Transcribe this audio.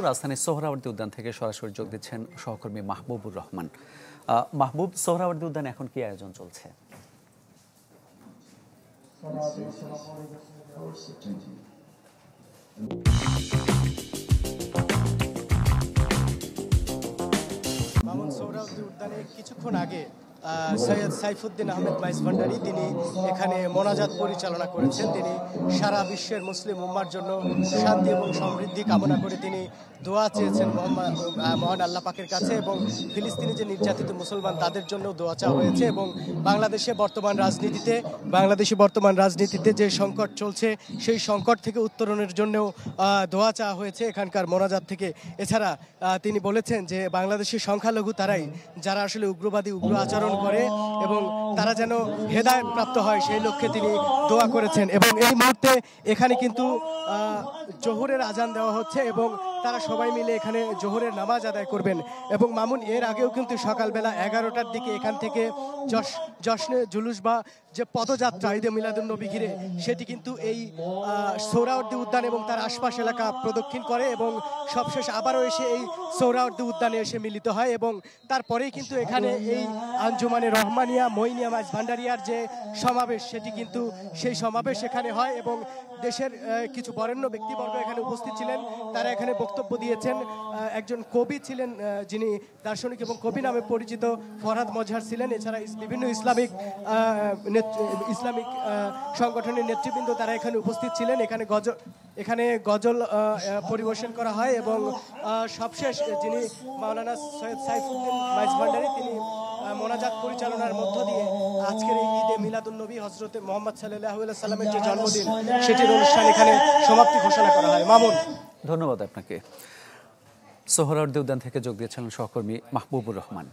রাজধানীর সোহরাওয়ার্দী উদ্যান থেকে সরাসরি যোগ দিচ্ছেন সহকর্মী মাহবুবুর রহমান। মাহবুব, সোহরাওয়ার্দী উদ্যানে এখন কি আয়োজন চলছে? সোহরাওয়ার্দী উদ্যানে কিছুক্ষণ আগে সৈয়দ সাইফুদ্দিন আহমেদ মাইজভান্ডারি তিনি এখানে মোনাজাত পরিচালনা করেছেন। তিনি সারা বিশ্বের মুসলিম উম্মার জন্য শান্তি এবং সমৃদ্ধি কামনা করে তিনি দোয়া চেয়েছেন মহান আল্লাহ পাকের কাছে, এবং ফিলিস্তিনি যে নির্যাতিত মুসলমান তাদের জন্য দোয়া চাওয়া হয়েছে। এবং বাংলাদেশে বর্তমান রাজনীতিতে যে সংকট চলছে সেই সংকট থেকে উত্তরণের জন্যও দোয়া চাওয়া হয়েছে এখানকার মোনাজাত থেকে। এছাড়া তিনি বলেছেন যে বাংলাদেশের সংখ্যালঘু তারাই যারা আসলে উগ্র আচরণ করে এবং তারা যেন হেদায়েত প্রাপ্ত হয় সেই লক্ষ্যে তিনি দোয়া করেছেন। এবং এই মুহূর্তে এখানে কিন্তু জোহরের আজান দেওয়া হচ্ছে এবং তারা সবাই মিলে এখানে জোহরের নামাজ আদায় করবেন। এবং মামুন, এর আগেও কিন্তু সকালবেলা 11টার দিকে এখান থেকে জশ্নে জুলুস বা যে পদযাত্রা ঈদে মিলাদুন্নবী ঘিরে সেটি কিন্তু এই সোহরাওয়ার্দী উদ্যান এবং তার আশপাশ এলাকা প্রদক্ষিণ করে এবং সবশেষ আবারও এসে এই সোহরাওয়ার্দী উদ্যানে এসে মিলিত হয়। এবং তারপরেই কিন্তু এখানে এই আঞ্জুমানে রহমানিয়া মঈনিয়া মাইজভান্ডারিয়ার যে সমাবেশ সেটি কিন্তু সেই সমাবেশ এখানে হয় এবং দেশের কিছু বরেণ্য ব্যক্তিবর্গ এখানে উপস্থিত ছিলেন। তারা এখানে বক্তব্য দিয়েছেন। একজন কবি ছিলেন যিনি দার্শনিক এবং কবি নামে পরিচিত ফরহাদ মজহার ছিলেন। এছাড়া বিভিন্ন ইসলামিক সংগঠনের নেতৃবৃন্দ তারা এখানে উপস্থিত ছিলেন। এখানে গজল পরিবেশন করা হয় এবং সবশেষ যিনি মাওলানা সৈয়দ সাইফুদ্দিন মাইজভান্ডারি তিনি মোনাজাত পরিচালনার মধ্য দিয়ে আজকের এই ঈদে মিলাদুন্নবী হযরতে মুহাম্মদ সাল্লাল্লাহু আলাইহি সাল্লামের যে জন্মদিন সেটির অনুষ্ঠান এখানে সমাপ্তি ঘোষণা করা হয়। মামুন, ধন্যবাদ আপনাকে। সোহরাওয়ার্দী উদ্যান থেকে যোগ দিয়েছিলেন সহকর্মী মাহবুবুর রহমান।